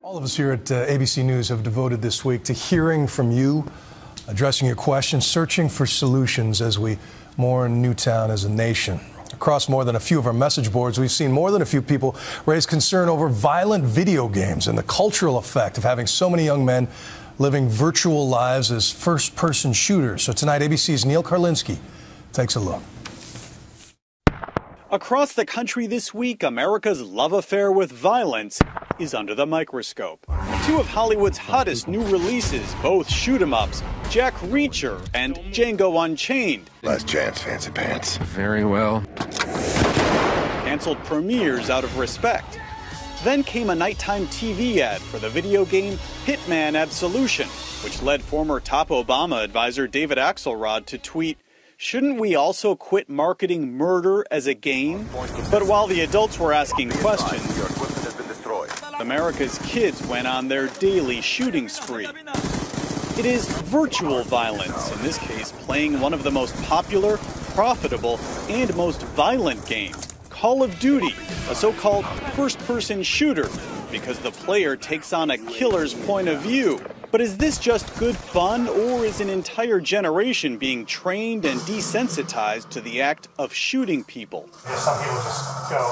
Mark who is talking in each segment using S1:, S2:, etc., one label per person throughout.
S1: All of us here at ABC News have devoted this week to hearing from you, addressing your questions, searching for solutions as we mourn Newtown as a nation. Across more than a few of our message boards, we've seen more than a few people raise concern over violent video games and the cultural effect of having so many young men living virtual lives as first-person shooters. So tonight, ABC's Neil Karlinski takes a look.
S2: Across the country this week, America's love affair with violence is under the microscope. Two of Hollywood's hottest new releases, both shoot-'em-ups, Jack Reacher and Django Unchained.
S3: Last chance, fancy pants.
S4: Very well.
S2: Canceled premieres out of respect. Then came a nighttime TV ad for the video game Hitman Absolution, which led former top Obama advisor David Axelrod to tweet, "Shouldn't we also quit marketing murder as a game?" But while the adults were asking questions, America's kids went on their daily shooting spree. It is virtual violence, in this case playing one of the most popular, profitable, and most violent games, Call of Duty, a so-called first-person shooter, because the player takes on a killer's point of view. But is this just good fun, or is an entire generation being trained and desensitized to the act of shooting people?
S5: Some people just go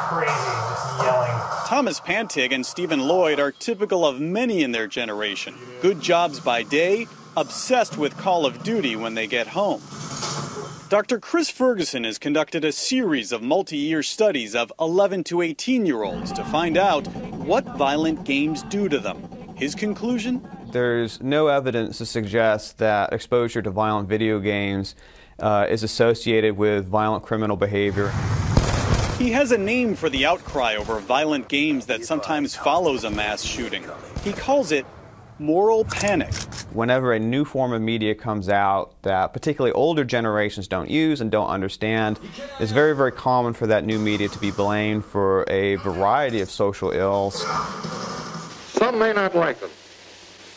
S5: crazy, just yelling.
S2: Thomas Pantig and Stephen Lloyd are typical of many in their generation. Good jobs by day, obsessed with Call of Duty when they get home. Dr. Chris Ferguson has conducted a series of multi-year studies of 11 to 18-year-olds to find out what violent games do to them. His conclusion?
S4: There's no evidence to suggest that exposure to violent video games is associated with violent criminal behavior.
S2: He has a name for the outcry over violent games that sometimes follows a mass shooting. He calls it moral panic.
S4: Whenever a new form of media comes out that particularly older generations don't use and don't understand, it's very, very common for that new media to be blamed for a variety of social ills.
S6: Some may not like them.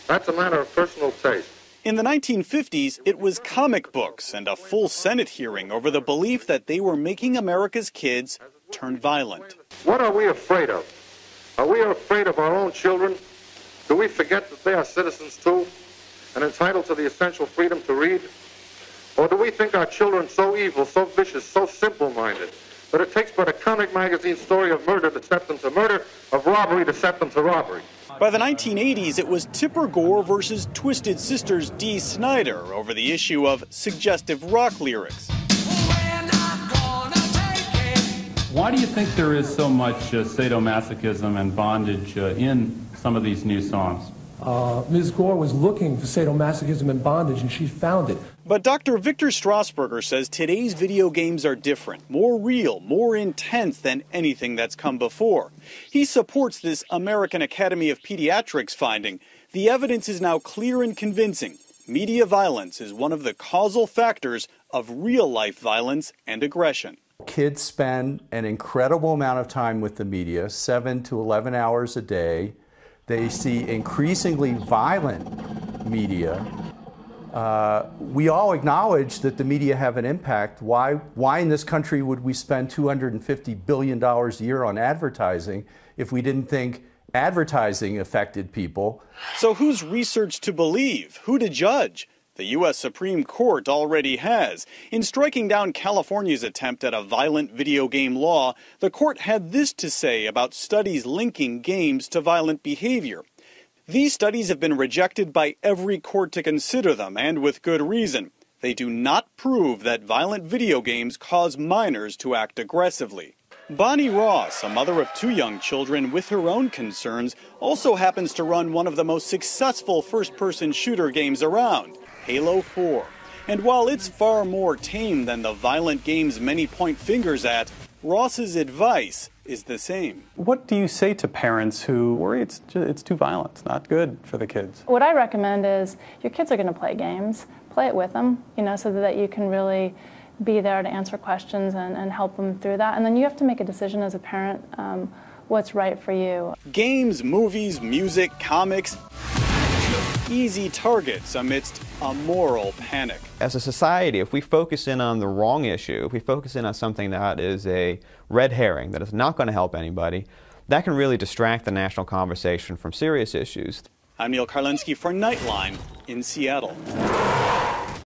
S6: That's a matter of personal taste.
S2: In the 1950s, it was comic books and a full Senate hearing over the belief that they were making America's kids turn violent.
S6: What are we afraid of? Are we afraid of our own children? Do we forget that they are citizens too and entitled to the essential freedom to read? Or do we think our children so evil, so vicious, so simple-minded that it takes but a comic magazine story of murder to set them to murder, of robbery to set them to robbery?
S2: By the 1980s, it was Tipper Gore versus Twisted Sister's Dee Snider over the issue of suggestive rock lyrics.
S7: Why do you think there is so much sadomasochism and bondage in some of these new songs?
S5: Ms. Gore was looking for sadomasochism and bondage, and she found it.
S2: But Dr. Victor Strasberger says today's video games are different, more real, more intense than anything that's come before. He supports this American Academy of Pediatrics finding. The evidence is now clear and convincing. Media violence is one of the causal factors of real-life violence and aggression.
S8: Kids spend an incredible amount of time with the media, 7 to 11 hours a day. They see increasingly violent media. We all acknowledge that the media have an impact. Why in this country would we spend $250 billion a year on advertising if we didn't think advertising affected people?
S2: So whose research to believe? Who to judge? The U.S. Supreme Court already has. In striking down California's attempt at a violent video game law, the court had this to say about studies linking games to violent behavior. These studies have been rejected by every court to consider them, and with good reason. They do not prove that violent video games cause minors to act aggressively. Bonnie Ross, a mother of 2 young children with her own concerns, also happens to run one of the most successful first-person shooter games around, Halo 4. And while it's far more tame than the violent games many point fingers at, Ross's advice is the same.
S9: What do you say to parents who worry it's too violent, it's not good for the kids?
S10: What I recommend is your kids are going to play games. Play it with them, so that you can really be there to answer questions and help them through that. And then you have to make a decision as a parent what's right for you.
S2: Games, movies, music, comics, easy targets amidst a moral panic.
S4: As a society, if we focus in on the wrong issue, if we focus in on something that is a red herring, that is not going to help anybody, that can really distract the national conversation from serious issues.
S2: I'm Neil Karlensky for Nightline in Seattle.